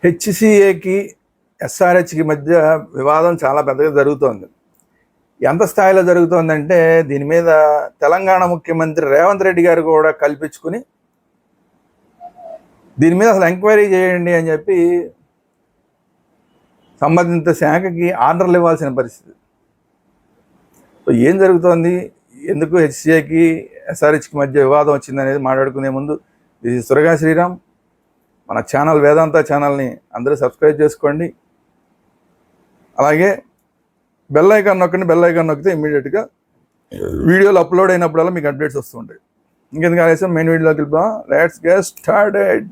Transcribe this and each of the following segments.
హెచ్సిఏకి ఎస్ఆర్హెచ్కి మధ్య వివాదం చాలా పెద్దగా జరుగుతోంది. ఎంత స్థాయిలో జరుగుతోందంటే దీని మీద తెలంగాణ ముఖ్యమంత్రి రేవంత్ రెడ్డి గారు కూడా కల్పించుకుని దీని మీద అసలు ఎంక్వైరీ చేయండి అని చెప్పి సంబంధిత శాఖకి ఆర్డర్లు ఇవ్వాల్సిన పరిస్థితి. సో ఏం జరుగుతోంది, ఎందుకు హెచ్సిఏకి ఎస్ఆర్హెచ్కి మధ్య వివాదం వచ్చిందనేది మాట్లాడుకునే ముందు ఇది సురగా శ్రీరామ్, మన ఛానల్ వేదాంత ఛానల్ని అందరూ సబ్స్క్రైబ్ చేసుకోండి. అలాగే బెల్ ఐకాన్ నొక్కండి. బెల్ ఐకాన్ నొక్కితే ఇమ్మీడియట్గా వీడియోలు అప్లోడ్ అయినప్పుడల్లా మీకు అప్డేట్స్ వస్తుంటాయి. ఇంకెందుకు ఆలస్యం, మెయిన్ వీడియోలోకి వెళ్దాం. Let's get started.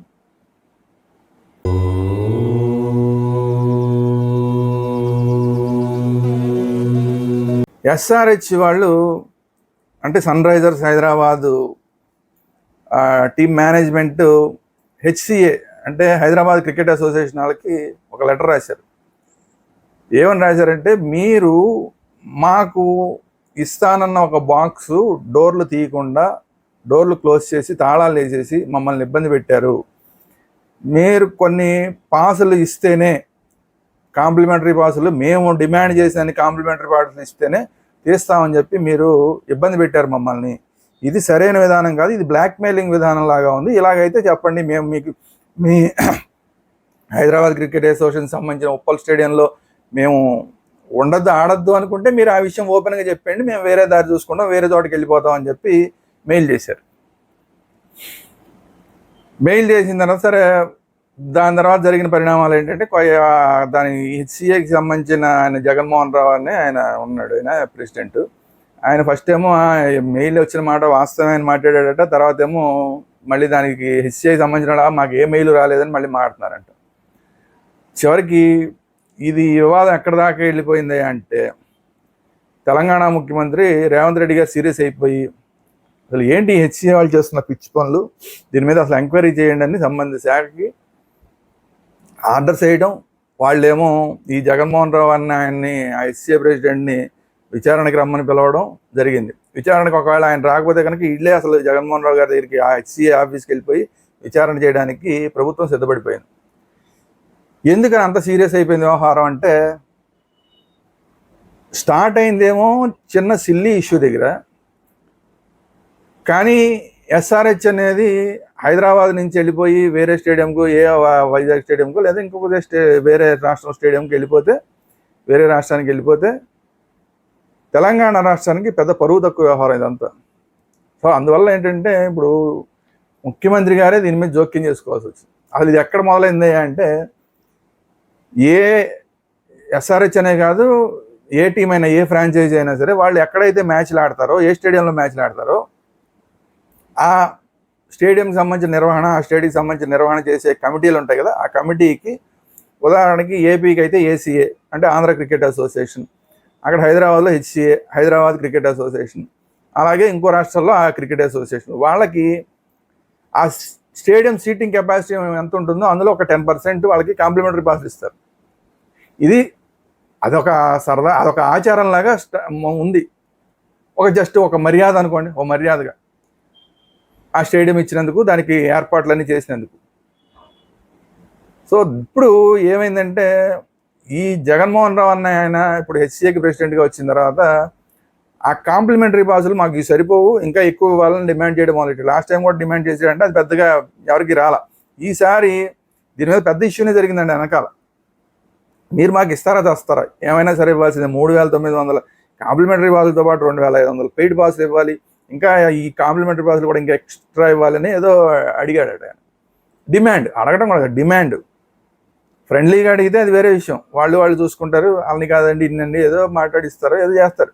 ఎస్ఆర్హెచ్ వాళ్ళు అంటే sun risers Hyderabad team management HCA అంటే హైదరాబాద్ క్రికెట్ అసోసియేషన్ వాళ్ళకి ఒక లెటర్ రాశారు. ఏమని రాశారంటే, మీరు మాకు ఇస్తానన్న ఒక బాక్సు డోర్లు తీయకుండా డోర్లు క్లోజ్ చేసి తాళాలు వేసేసి మమ్మల్ని ఇబ్బంది పెట్టారు. మీరు కొన్ని పాసులు ఇస్తేనే, కాంప్లిమెంటరీ పాసులు మేము డిమాండ్ చేసిన కాంప్లిమెంటరీ పాసులు ఇస్తేనే తీస్తామని చెప్పి మీరు ఇబ్బంది పెట్టారు మమ్మల్ని. ఇది సరైన విధానం కాదు, ఇది బ్లాక్మెయిలింగ్ విధానం లాగా ఉంది. ఇలాగైతే చెప్పండి, మేము మీకు మీ హైదరాబాద్ క్రికెట్ అసోసియేషన్ సంబంధించిన ఉప్పల్ స్టేడియంలో మేము ఉండద్దు, ఆడద్దు అనుకుంటే మీరు ఆ విషయం ఓపెన్గా చెప్పండి, మేము వేరే దారి చూసుకుంటాం, వేరే చోటుకి వెళ్ళిపోతాం అని చెప్పి మెయిల్ చేశారు. మెయిల్ చేసిన తర్వాత సరే, దాని తర్వాత జరిగిన పరిణామాలు ఏంటంటే, దాని హెచ్సిఏకి సంబంధించిన ఆయన జగన్మోహన్ రావు అని ఆయన ఉన్నాడు, ఆయన ప్రెసిడెంట్. ఆయన ఫస్ట్ ఏమో మెయిల్ వచ్చిన మాట వాస్తవమైన మాట్లాడాడట. తర్వాత ఏమో మళ్ళీ దానికి హెచ్సిఐకి సంబంధించిన మాకు ఏ మెయిల్ రాలేదని మళ్ళీ మాట్లాడుతున్నారంట. చివరికి ఇది వివాదం ఎక్కడ దాకా వెళ్ళిపోయింది అంటే, తెలంగాణ ముఖ్యమంత్రి రేవంత్ రెడ్డి గారు సీరియస్ అయిపోయి, అసలు ఏంటి హెచ్సిఏ వాళ్ళు చేస్తున్న పిచ్చి పనులు, దీని మీద అసలు ఎంక్వైరీ చేయండి అని సంబంధిత శాఖకి ఆర్డర్ చేయడం. వాళ్ళేమో ఈ జగన్మోహన్ రావు అన్న ఆయన్ని, ఆ హెచ్సిఏ ప్రెసిడెంట్ని విచారణకి రమ్మని పిలవడం జరిగింది. విచారణకు ఒకవేళ ఆయన రాకపోతే కనుక ఇళ్ళే అసలు జగన్మోహన్ రావు గారి దగ్గరికి ఆ హెచ్సిఏ ఆఫీస్కి వెళ్ళిపోయి విచారణ చేయడానికి ప్రభుత్వం సిద్ధపడిపోయింది. ఎందుకని అంత సీరియస్ అయిపోయింది వ్యవహారం అంటే, స్టార్ట్ అయిందేమో చిన్న సిల్లీ ఇష్యూ దగ్గర, కానీ ఎస్ఆర్హెచ్ అనేది హైదరాబాద్ నుంచి వెళ్ళిపోయి వేరే స్టేడియంకు, వైజాగ్ స్టేడియంకు లేదా ఇంకొక వేరే రాష్ట్రం స్టేడియంకి వెళ్ళిపోతే, వేరే రాష్ట్రానికి వెళ్ళిపోతే తెలంగాణ రాష్ట్రానికి పెద్ద పరువు తక్కువ వ్యవహారం ఇదంతా. సో అందువల్ల ఏంటంటే, ఇప్పుడు ముఖ్యమంత్రి గారే దీని మీద జోక్యం చేసుకోవాల్సి వచ్చింది. అసలు ఇది ఎక్కడ మొదలైంది అంటే, ఏ ఎస్ఆర్హెచ్ అనే కాదు, ఏ టీం అయినా, ఏ ఫ్రాంచైజీ అయినా సరే, వాళ్ళు ఎక్కడైతే మ్యాచ్లు ఆడతారో, ఏ స్టేడియంలో మ్యాచ్లు ఆడతారో, ఆ స్టేడియంకి సంబంధించిన నిర్వహణ, ఆ స్టేడియంకి సంబంధించిన నిర్వహణ చేసే కమిటీలు ఉంటాయి కదా, ఆ కమిటీకి ఉదాహరణకి ఏపీకి అయితే ఏసీఏ అంటే ఆంధ్ర క్రికెట్ అసోసియేషన్, అక్కడ హైదరాబాద్లో హెచ్సిఏ హైదరాబాద్ క్రికెట్ అసోసియేషన్, అలాగే ఇంకో రాష్ట్రాల్లో ఆ క్రికెట్ అసోసియేషన్, వాళ్ళకి ఆ స్టేడియం సీటింగ్ కెపాసిటీ ఎంత ఉంటుందో అందులో ఒక 10% వాళ్ళకి కాంప్లిమెంటరీ పాసులు ఇస్తారు. అదొక సరదా, అదొక ఆచారంలాగా ఉంది. జస్ట్ ఒక మర్యాద అనుకోండి, ఒక మర్యాదగా ఆ స్టేడియం ఇచ్చినందుకు, దానికి ఏర్పాట్లన్నీ చేసినందుకు. సో ఇప్పుడు ఏమైందంటే, ఈ జగన్మోహన్ రావు అన్న ఆయన ఇప్పుడు హెచ్సిఏకి ప్రెసిడెంట్గా వచ్చిన తర్వాత ఆ కాంప్లిమెంటరీ పాసులు మాకు ఇవి సరిపోవు, ఇంకా ఎక్కువ ఇవ్వాలని డిమాండ్ చేయడం మొదలెట్టి. లాస్ట్ టైం కూడా డిమాండ్ చేసాడంటే అది పెద్దగా ఎవరికి రాలా. ఈసారి దీని మీద పెద్ద ఇష్యూనే జరిగిందండి వెనకాల. మీరు మాకు ఇస్తారా తెస్తారా, ఏమైనా సరే ఇవ్వాల్సిందే. 3,900 కాంప్లిమెంటరీ పాసులతో పాటు 2,500 పెయిడ్ పాసులు ఇవ్వాలి, ఇంకా ఈ కాంప్లిమెంటరీ పాసులు కూడా ఇంకా ఎక్స్ట్రా ఇవ్వాలని ఏదో అడిగాడు ఆయన. డిమాండ్ అడగడం కూడా, డిమాండ్ ఫ్రెండ్లీగా అడిగితే అది వేరే విషయం, వాళ్ళు చూసుకుంటారు. వాళ్ళని కాదండి ఇన్నండి ఏదో మాట్లాడిస్తారు, ఏదో చేస్తారు.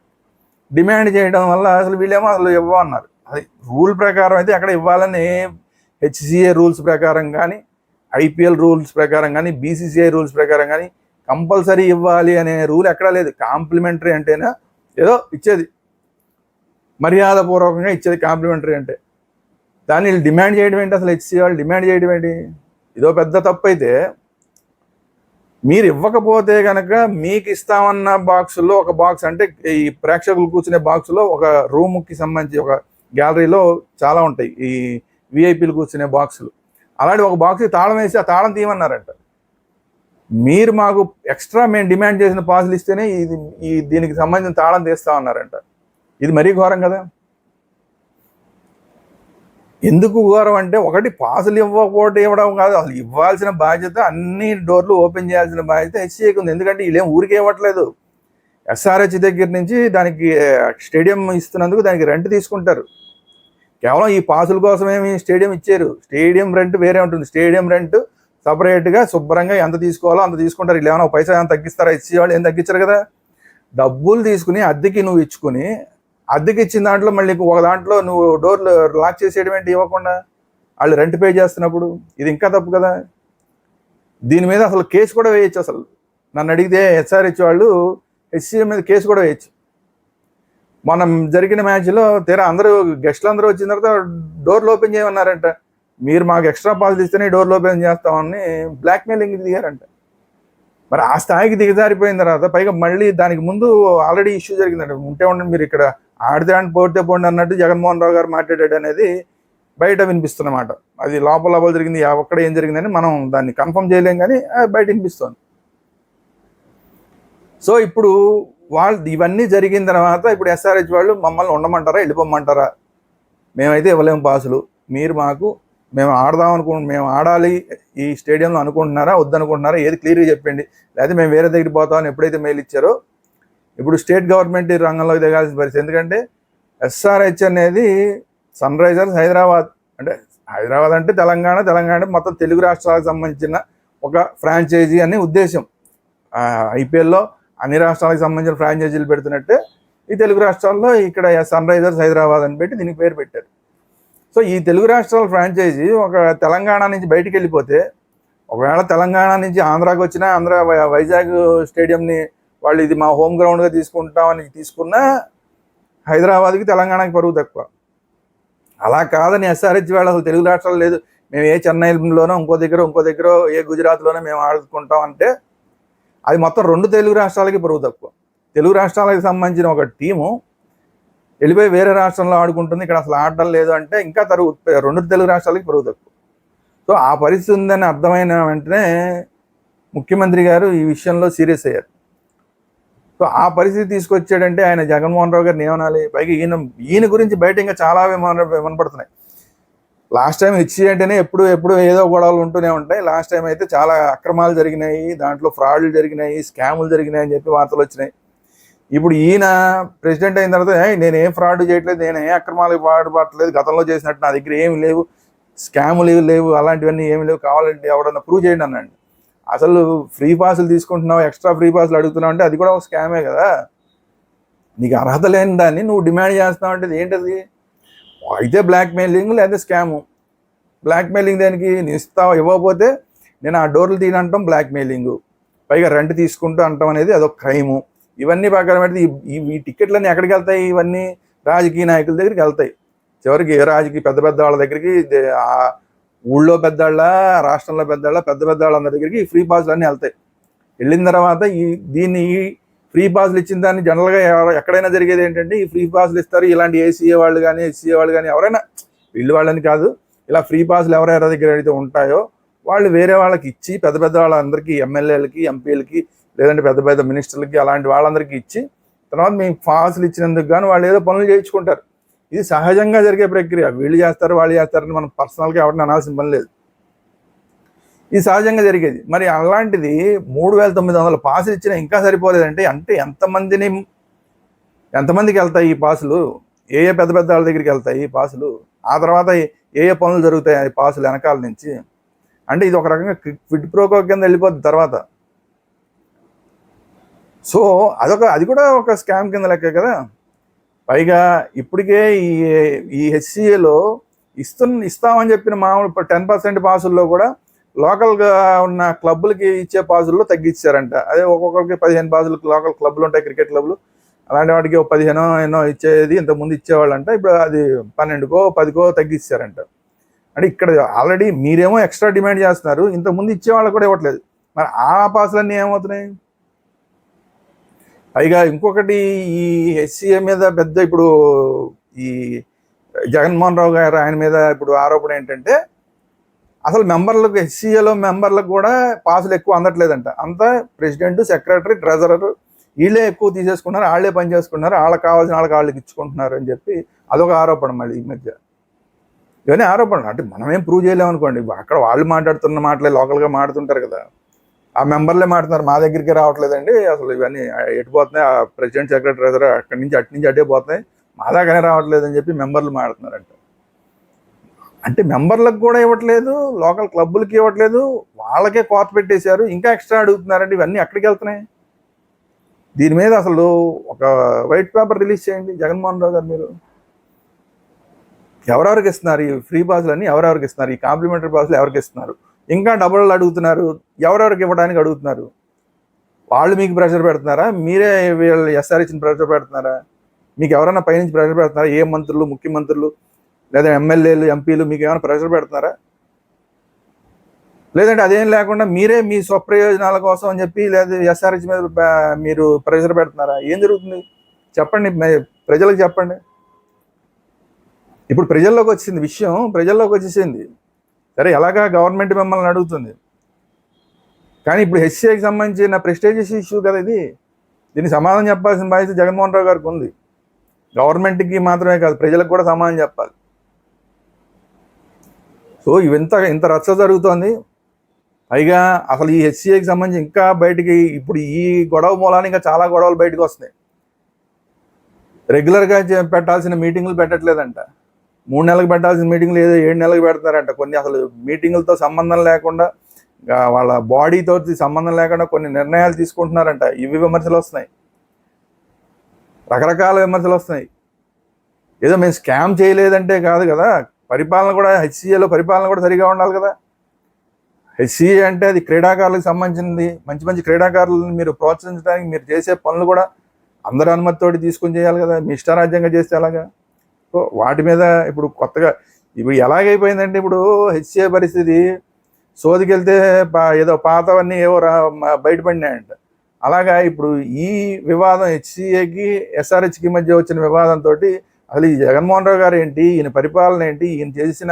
డిమాండ్ చేయడం వల్ల అసలు వీళ్ళేమో అసలు ఇవ్వన్నారు. అది రూల్ ప్రకారం అయితే అక్కడ ఇవ్వాలని హెచ్సిఏ రూల్స్ ప్రకారం కానీ, ఐపీఎల్ రూల్స్ ప్రకారం కానీ, బీసీసీఐ రూల్స్ ప్రకారం కానీ కంపల్సరీ ఇవ్వాలి అనే రూల్ ఎక్కడా లేదు. కాంప్లిమెంటరీ అంటేనే ఏదో ఇచ్చేది, మర్యాదపూర్వకంగా ఇచ్చేది కాంప్లిమెంటరీ అంటే. దాన్ని వీళ్ళు డిమాండ్ చేయడం ఏంటి, అసలు హెచ్సిఏ వాళ్ళు డిమాండ్ చేయడం ఏంటి? ఇదో పెద్ద తప్పు. అయితే మీరు ఇవ్వకపోతే కనుక మీకు ఇస్తామన్న బాక్సుల్లో ఒక బాక్స్, అంటే ఈ ప్రేక్షకులు కూర్చునే బాక్సులో ఒక రూమ్కి సంబంధించి ఒక గ్యాలరీలో చాలా ఉంటాయి ఈ విఐపీలు కూర్చునే బాక్సులు. అలాంటి ఒక బాక్స్కి తాళం వేసి ఆ తాళం తీయమన్నారంట. మీరు మాకు ఎక్స్ట్రా మేము డిమాండ్ చేసిన పాసులు ఇస్తేనే దీనికి సంబంధించిన తాళం తీస్తా ఉన్నారంట. ఇది మరీ ఘోరం కదా. ఎందుకు ఘోరం అంటే, ఒకటి పాసులు ఇవ్వకపోతే ఇవ్వడం కాదు, అసలు ఇవ్వాల్సిన బాధ్యత, అన్ని డోర్లు ఓపెన్ చేయాల్సిన బాధ్యత హెచ్సిఏకి ఉంది. ఎందుకంటే వీళ్ళేం ఊరికే ఇవ్వట్లేదు. ఎస్ఆర్హెచ్ దగ్గర నుంచి దానికి స్టేడియం ఇస్తున్నందుకు దానికి రెంట్ తీసుకుంటారు. కేవలం ఈ పాసుల కోసమేమి స్టేడియం ఇచ్చారు. స్టేడియం రెంట్ వేరే ఉంటుంది. స్టేడియం రెంట్ సపరేట్గా శుభ్రంగా ఎంత తీసుకోవాలో అంత తీసుకుంటారు. వీళ్ళు ఏమైనా పైసా ఏమైనా తగ్గిస్తారా? హెచ్సిఏ వాళ్ళు ఏం తగ్గించారు కదా. డబ్బులు తీసుకుని అద్దెకి నువ్వు ఇచ్చుకుని, అద్దెకి ఇచ్చిన దాంట్లో మళ్ళీ ఒక దాంట్లో నువ్వు డోర్లు లాక్ చేసేయడం ఏంటి ఇవ్వకుండా, వాళ్ళు రెంట్ పే చేస్తున్నప్పుడు? ఇది ఇంకా తప్పు కదా. దీని మీద అసలు కేసు కూడా వేయచ్చు. అసలు నన్ను అడిగితే ఎస్ఆర్హెచ్ వాళ్ళు హెచ్సిఏ మీద కేసు కూడా వేయచ్చు. మనం జరిగిన మ్యాచ్లో తీరా గెస్టులు అందరూ వచ్చిన తర్వాత డోర్లు ఓపెన్ చేయమన్నారంట. మీరు మాకు ఎక్స్ట్రా పాస్ ఇస్తేనే డోర్లు ఓపెన్ చేస్తామని బ్లాక్మెయిలింగ్ దిగారంట. మరి ఆ స్థాయికి దిగజారిపోయిన తర్వాత పైగా మళ్ళీ దానికి ముందు ఆల్రెడీ ఇష్యూ జరిగిందంట. ఉండండి, మీరు ఇక్కడ ఆడితే అండ్ పోతే పోండి అన్నట్టు జగన్మోహన్ రావు గారు మాట్లాడాడు అనేది బయట వినిపిస్తున్నమాట. అది లోపల జరిగింది, ఒక్కడ ఏం జరిగిందని మనం దాన్ని కన్ఫర్మ్ చేయలేం, కానీ బయట వినిపిస్తుంది. సో ఇప్పుడు ఇవన్నీ జరిగిన తర్వాత ఇప్పుడు ఎస్ఆర్హెచ్ వాళ్ళు మమ్మల్ని ఉండమంటారా, వెళ్ళిపోమంటారా? మేమైతే ఇవ్వలేము పాసులు, మీరు మేము మేము ఆడాలి ఈ స్టేడియంలో అనుకుంటున్నారా, వద్దనుకుంటున్నారా, ఏది క్లియర్గా చెప్పండి, లేకపోతే మేము వేరే దగ్గరికి పోతామని ఎప్పుడైతే మెయిల్ ఇచ్చారో ఇప్పుడు స్టేట్ గవర్నమెంట్ ఈ రంగంలోకి దిగాల్సిన పరిస్థితి. ఎందుకంటే ఎస్ఆర్హెచ్ అనేది సన్ రైజర్స్ హైదరాబాద్ అంటే తెలంగాణ మొత్తం తెలుగు రాష్ట్రాలకు సంబంధించిన ఒక ఫ్రాంచైజీ అనే ఉద్దేశం. ఐపీఎల్లో అన్ని రాష్ట్రాలకు సంబంధించిన ఫ్రాంచైజీలు పెడుతున్నట్టే ఈ తెలుగు రాష్ట్రాల్లో ఇక్కడ సన్ రైజర్స్ హైదరాబాద్ అని పెట్టి దీనికి పేరు పెట్టారు. సో ఈ తెలుగు రాష్ట్రాల ఫ్రాంచైజీ ఒక తెలంగాణ నుంచి బయటికి వెళ్ళిపోతే, ఒకవేళ తెలంగాణ నుంచి ఆంధ్రాకి వచ్చినా వైజాగ్ స్టేడియంని వాళ్ళు ఇది మా హోమ్ గ్రౌండ్గా తీసుకుంటామని తీసుకున్నా హైదరాబాద్కి తెలంగాణకి పరువు తక్కువ. అలా కాదని ఎస్ఆర్హెచ్ వాళ్ళు అసలు తెలుగు రాష్ట్రాలు లేదు, మేము ఏ చెన్నైలోనో ఇంకో దగ్గర ఏ గుజరాత్లోనో మేము ఆడుకుంటాం అంటే అది మొత్తం 2 తెలుగు రాష్ట్రాలకి పరువు తక్కువ. తెలుగు రాష్ట్రాలకు సంబంధించిన ఒక టీము వెళ్ళిపోయి వేరే రాష్ట్రంలో ఆడుకుంటుంది, ఇక్కడ అసలు ఆడడం లేదు అంటే ఇంకా 2 తెలుగు రాష్ట్రాలకి పరువు తక్కువ. సో ఆ పరిస్థితి ఉందని అర్థమైన వెంటనే ముఖ్యమంత్రి గారు ఈ విషయంలో సీరియస్ అయ్యారు. సో ఆ పరిస్థితి తీసుకొచ్చాడంటే ఆయన జగన్మోహన్ రావు గారిని ఏమనాలి? పైగా ఈయన గురించి బయట ఇంకా చాలా వినపడుతున్నాయి. లాస్ట్ టైం హెచ్సిఏ అంటేనే ఎప్పుడు ఏదో గొడవలు ఉంటూనే ఉంటాయి. లాస్ట్ టైం అయితే చాలా అక్రమాలు జరిగినాయి, దాంట్లో ఫ్రాడ్లు జరిగినాయి, స్కాములు జరిగినాయి అని చెప్పి వార్తలు వచ్చినాయి. ఇప్పుడు ఈయన ప్రెసిడెంట్ అయిన తర్వాత నేను ఏం ఫ్రాడ్ చేయట్లేదు, నేను ఏ అక్రమాలకు పాటుపడలేదు, గతంలో చేసినట్టు నా దగ్గర ఏమి లేవు, స్కాములు లేవు, అలాంటివన్నీ ఏమి లేవు, కావాలంటే ఎవడన్నా ప్రూవ్ చేయండి అన్నాడు. అసలు ఫ్రీ పాసులు తీసుకుంటున్నావు, ఎక్స్ట్రా ఫ్రీ పాసులు అడుగుతున్నావు అంటే అది కూడా ఒక స్కామే కదా. నీకు అర్హత లేని దాన్ని నువ్వు డిమాండ్ చేస్తున్నావు అంటే ఏంటది? అయితే బ్లాక్మెయిలింగ్ లేదా స్కాము. బ్లాక్మెయిలింగ్ దేనికి? ఇవ్వకపోతే నేను ఆ డోర్లు తీనంటాం బ్లాక్మెయిలింగు, పైగా రెంట్ తీసుకుంటూ అంటాం అనేది అదొక క్రైము. ఇవన్నీ ప్రకారం పెడితే ఈ టికెట్లన్నీ ఎక్కడికి వెళ్తాయి? ఇవన్నీ రాజకీయ నాయకుల దగ్గరికి వెళ్తాయి. చివరికి రాజకీయ పెద్ద వాళ్ళ దగ్గరికి, ఆ ఊళ్ళో పెద్దవాళ్ళ, రాష్ట్రంలో పెద్ద వాళ్ళందరి దగ్గరికి ఈ ఫ్రీ పాసులు అన్నీ వెళ్తాయి. వెళ్ళిన తర్వాత దీన్ని ఫ్రీ పాసులు ఇచ్చిన దాన్ని జనరల్గా ఎక్కడైనా జరిగేది ఏంటంటే ఈ ఫ్రీ పాసులు ఇస్తారు, ఇలాంటి ఏసీఏ వాళ్ళు కానీ హెచ్సిఏ వాళ్ళు కానీ ఎవరైనా, వీళ్ళు వాళ్ళని కాదు, ఇలా ఫ్రీ పాసులు ఎవరెవరి దగ్గర అయితే ఉంటాయో వాళ్ళు వేరే వాళ్ళకి ఇచ్చి పెద్ద వాళ్ళందరికీ, ఎమ్మెల్యేలకి, ఎంపీలకి, లేదంటే పెద్ద మినిస్టర్లకి, అలాంటి వాళ్ళందరికీ ఇచ్చి తర్వాత మేము పాసులు ఇచ్చినందుకు కానీ వాళ్ళు ఏదో పనులు చేయించుకుంటారు. ఇది సహజంగా జరిగే ప్రక్రియ. వీళ్ళు చేస్తారు, వాళ్ళు చేస్తారని మనం పర్సనల్గా ఎవరిని అనాల్సిన పని లేదు. ఇది సహజంగా జరిగేది. మరి అలాంటిది 3,900 పాసులు ఇచ్చినా ఇంకా సరిపోలేదంటే ఎంతమందికి వెళ్తాయి ఈ పాసులు? ఏ పెద్ద వాళ్ళ దగ్గరికి వెళ్తాయి ఈ పాసులు? ఆ తర్వాత ఏ పనులు జరుగుతాయి ఈ పాసులు వెనకాల నుంచి? అంటే ఇది ఒక రకంగా క్విడ్ ప్రోకో కింద వెళ్ళిపోద్ది తర్వాత. సో అది కూడా ఒక స్కామ్ కింద లెక్క కదా. పైగా ఇప్పటికే ఈ హెచ్సిఏలో ఇస్తామని చెప్పిన మామూలు 10% పాసుల్లో కూడా లోకల్గా ఉన్న క్లబ్బులకి ఇచ్చే పాసుల్లో తగ్గించారంట. అదే ఒక్కొక్కరికి 15 పాసులు లోకల్ క్లబ్లు ఉంటాయి, క్రికెట్ క్లబ్లు, అలాంటి వాటికి 15 ఎన్నో ఇచ్చేది ఇంతకుముందు ఇచ్చేవాళ్ళంట. ఇప్పుడు అది 12కో 10కో తగ్గించారంట. అంటే ఇక్కడ ఆల్రెడీ మీరేమో ఎక్స్ట్రా డిమాండ్ చేస్తున్నారు, ఇంతకుముందు ఇచ్చేవాళ్ళకి కూడా ఇవ్వట్లేదు. మరి ఆ పాసులన్నీ ఏమవుతున్నాయి? పైగా ఇంకొకటి, ఈ హెచ్సిఏ మీద ఇప్పుడు ఈ జగన్మోహన్ రావు గారు ఆయన మీద ఇప్పుడు ఆరోపణ ఏంటంటే అసలు మెంబర్లకు హెచ్సిఏలో మెంబర్లకు కూడా పాసులు ఎక్కువ అందట్లేదంట. అంతా ప్రెసిడెంట్, సెక్రటరీ, ట్రెజరర్ వీళ్ళే ఎక్కువ తీసేసుకున్నారు, వాళ్ళే పని చేసుకున్నారు, వాళ్ళకి కావాల్సిన వాళ్ళకి ఇచ్చుకుంటున్నారు అని చెప్పి అదొక ఆరోపణ. మళ్ళీ ఈ మధ్య ఇవన్నీ ఆరోపణలు. అంటే మనమేం ప్రూవ్ చేయలేము అనుకోండి, అక్కడ వాళ్ళు మాట్లాడుతున్న మాటలే లోకల్గా మాట్లాడుతుంటారు కదా, ఆ మెంబర్లే మాట్లాడుతున్నారు, మా దగ్గరికి రావట్లేదండి, అసలు ఇవన్నీ ఎటుపోతున్నాయి, ఆ ప్రెసిడెంట్, సెక్రటరీ, ట్రెజరర్ అక్కడి నుంచి అటే పోతున్నాయి, మా దాకానే రావట్లేదని చెప్పి మెంబర్లు మాట్లాడుతున్నారంట. అంటే మెంబర్లకు కూడా ఇవ్వట్లేదు, లోకల్ క్లబ్బులకి ఇవ్వట్లేదు, వాళ్ళకే కోత పెట్టేశారు, ఇంకా ఎక్స్ట్రా అడుగుతున్నారంటే ఇవన్నీ ఎక్కడికి వెళ్తున్నాయి? దీని మీద అసలు ఒక వైట్ పేపర్ రిలీజ్ చేయండి జగన్మోహన్ రావు గారు. మీరు ఎవరెవరికి ఇస్తున్నారు ఈ ఫ్రీ పాసులు అన్నీ? ఎవరెవరికి ఇస్తున్నారు ఈ కాంప్లిమెంటరీ పాసులు? ఎవరికి ఇస్తున్నారు? ఇంకా డబ్బులు అడుగుతున్నారు, ఎవరెవరికి ఇవ్వడానికి అడుగుతున్నారు? వాళ్ళు మీకు ప్రెషర్ పెడుతున్నారా? మీరే వీళ్ళు ఎస్ఆర్హెచ్ని ప్రెషర్ పెడుతున్నారా? మీకు ఎవరైనా పైనుంచి ప్రెషర్ పెడుతున్నారా? ఏ మంత్రులు, ముఖ్యమంత్రులు లేదా ఎమ్మెల్యేలు, ఎంపీలు మీకు ఏమైనా ప్రెషర్ పెడుతున్నారా? లేదంటే అదేం లేకుండా మీరే మీ స్వప్రయోజనాల కోసం అని చెప్పి లేదా ఎస్ఆర్హెచ్ మీద మీరు ప్రెషర్ పెడుతున్నారా? ఏం జరుగుతుంది చెప్పండి, ప్రజలకు చెప్పండి. ఇప్పుడు ప్రజల్లోకి వచ్చింది విషయం, ప్రజల్లోకి వచ్చేసింది. సరే, ఎలాగా గవర్నమెంట్ మిమ్మల్ని అడుగుతుంది, కానీ ఇప్పుడు హెచ్సిఐకి సంబంధించిన ప్రెస్టేజియస్ ఇష్యూ కదా ఇది. దీనికి సమాధానం చెప్పాల్సిన బాధ్యత జగన్మోహన్ రావు గారికి ఉంది. గవర్నమెంట్కి మాత్రమే కాదు, ప్రజలకు కూడా సమాధానం చెప్పాలి. సో ఇంత రచ్చ జరుగుతోంది. పైగా అసలు ఈ హెచ్సిఐకి సంబంధించి ఇంకా బయటికి ఇప్పుడు ఈ గొడవ మూలాన్ని ఇంకా చాలా గొడవలు బయటకు వస్తున్నాయి. రెగ్యులర్గా పెట్టాల్సిన మీటింగులు పెట్టట్లేదంట, 3 నెలలకు పెట్టాల్సిన మీటింగ్లు ఏదో 7 నెలలకు పెడతారంట. కొన్ని అసలు మీటింగులతో సంబంధం లేకుండా, వాళ్ళ బాడీతో సంబంధం లేకుండా కొన్ని నిర్ణయాలు తీసుకుంటున్నారంట. ఇవి విమర్శలు వస్తున్నాయి, రకరకాల విమర్శలు వస్తున్నాయి. ఏదో మేము స్కామ్ చేయలేదంటే కాదు కదా, పరిపాలన కూడా హెచ్సిఏలో పరిపాలన కూడా సరిగా ఉండాలి కదా. హెచ్సిఏ అంటే అది క్రీడాకారులకు సంబంధించింది. మంచి మంచి క్రీడాకారులను మీరు ప్రోత్సహించడానికి మీరు చేసే పనులు కూడా అందరి అనుమతితోటి తీసుకొని చేయాలి కదా. మీ ఇష్టారాజ్యంగా చేస్తే ఎలాగా? సో వాటి మీద ఇప్పుడు కొత్తగా ఇప్పుడు ఎలాగైపోయిందంటే, ఇప్పుడు హెచ్సిఏ పరిస్థితి సోదికెళ్తే ఏదో పాతవన్నీ ఏవో బయటపడినాయంట. అలాగా ఇప్పుడు ఈ వివాదం హెచ్సిఏకి ఎస్ఆర్హెచ్కి మధ్య వచ్చిన వివాదంతో అసలు ఈ జగన్మోహన్ రావు గారు ఏంటి, ఈయన పరిపాలన ఏంటి, ఈయన చేసిన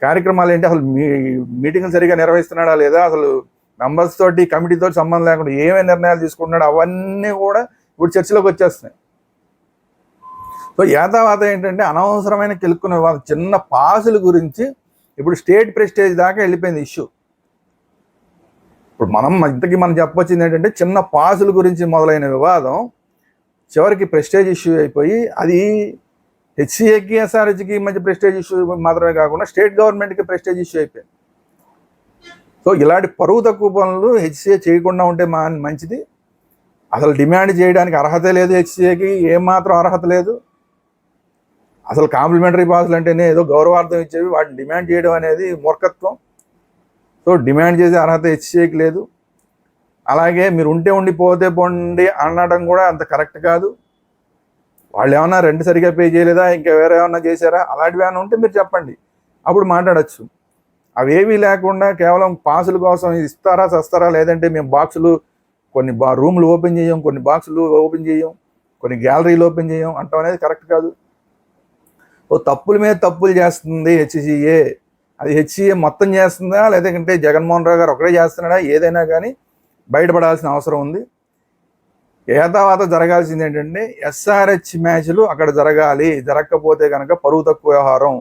కార్యక్రమాలు ఏంటి, అసలు మీటింగ్లు సరిగా నిర్వహిస్తున్నాడా లేదా, అసలు మెంబర్స్ తోటి కమిటీతో సంబంధం లేకుండా ఏమేమి నిర్ణయాలు తీసుకుంటున్నాడు, అవన్నీ కూడా ఇప్పుడు చర్చలోకి వచ్చేస్తున్నాయి. సో యాతావాత ఏంటంటే అనవసరమైన కెలుక్కునే వివాదం, చిన్న పాసుల గురించి ఇప్పుడు స్టేట్ ప్రెస్టేజ్ దాకా వెళ్ళిపోయింది ఇష్యూ. ఇప్పుడు మనం చెప్పొచ్చింది ఏంటంటే, చిన్న పాసుల గురించి మొదలైన వివాదం చివరికి ప్రెస్టేజ్ ఇష్యూ అయిపోయి, అది హెచ్సిఏకి ఎస్ఆర్హెచ్కి మధ్య ప్రెస్టేజ్ ఇష్యూ మాత్రమే కాకుండా స్టేట్ గవర్నమెంట్కి ప్రెస్టేజ్ ఇష్యూ అయిపోయింది. సో ఇలాంటి పరువు తక్కువ పనులు హెచ్సిఏ చేయకుండా ఉంటే మంచిది. అసలు డిమాండ్ చేయడానికి అర్హత లేదు హెచ్సిఏకి, ఏమాత్రం అర్హత లేదు. అసలు కాంప్లిమెంటరీ పాసులు అంటేనే ఏదో గౌరవార్థం ఇచ్చేవి, వాటిని డిమాండ్ చేయడం అనేది మూర్ఖత్వం. సో డిమాండ్ చేసే అర్హత హెచ్సిఏకి లేదు. అలాగే మీరు ఉంటే ఉండి పోతే పోండి అనడం కూడా అంత కరెక్ట్ కాదు. వాళ్ళు ఏమన్నా రెంట్ సరిగా పే చేయలేదా, ఇంకా వేరే ఏమన్నా చేశారా, అలాంటివి ఏమైనా ఉంటే మీరు చెప్పండి, అప్పుడు మాట్లాడచ్చు. అవేవీ లేకుండా కేవలం పాసుల కోసం ఇస్తారా చస్తారా, లేదంటే మేము బాక్సులు కొన్ని రూములు ఓపెన్ చేయం, కొన్ని బాక్సులు ఓపెన్ చేయం, కొన్ని గ్యాలరీలు ఓపెన్ చేయం అంటాం అనేది కరెక్ట్ కాదు. తప్పుల మీద తప్పులు చేస్తుంది హెచ్సిఏ. అది హెచ్సిఏ మొత్తం చేస్తుందా, లేదంటే జగన్మోహన్ రావు గారు ఒకటే చేస్తున్నాడా, ఏదైనా కానీ బయటపడాల్సిన అవసరం ఉంది. ఏతావాత జరగాల్సింది ఏంటంటే, ఎస్ఆర్హెచ్ మ్యాచ్లు అక్కడ జరగాలి. జరగకపోతే కనుక పరువు తక్కువ వ్యవహారం,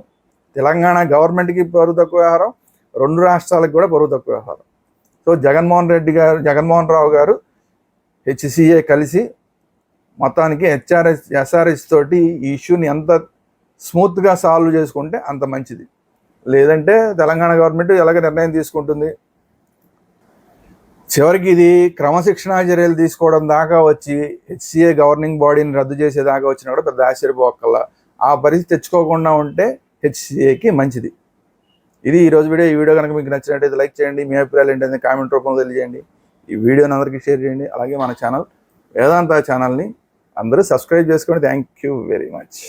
తెలంగాణ గవర్నమెంట్కి పరువు తక్కువ వ్యవహారం, 2 రాష్ట్రాలకు కూడా పరువు తక్కువ వ్యవహారం. సో జగన్మోహన్ రావు గారు హెచ్సిఏ కలిసి మొత్తానికి ఎస్ఆర్హెచ్ తోటి ఈ ఇష్యూని ఎంత స్మూత్గా సాల్వ్ చేసుకుంటే అంత మంచిది. లేదంటే తెలంగాణ గవర్నమెంట్ ఎలాగ నిర్ణయం తీసుకుంటుంది, చివరికి ఇది క్రమశిక్షణా చర్యలు తీసుకోవడం దాకా వచ్చి హెచ్సిఏ గవర్నింగ్ బాడీని రద్దు చేసేదాకా వచ్చినా కూడా పెద్ద ఆశ్చర్యపోకల్లా. ఆ పరిస్థితి తెచ్చుకోకుండా ఉంటే హెచ్సిఏకి మంచిది. ఇది ఈరోజు వీడియో. ఈ వీడియో కనుక మీకు నచ్చినట్టయితే లైక్ చేయండి, మీ అభిప్రాయాలు ఏంటంటే కామెంట్ రూపంలో తెలియజేయండి. ఈ వీడియోని అందరికీ షేర్ చేయండి. అలాగే మన ఛానల్ వేదాంత ఛానల్ని అందరూ సబ్స్క్రైబ్ చేసుకోండి. Thank you very much.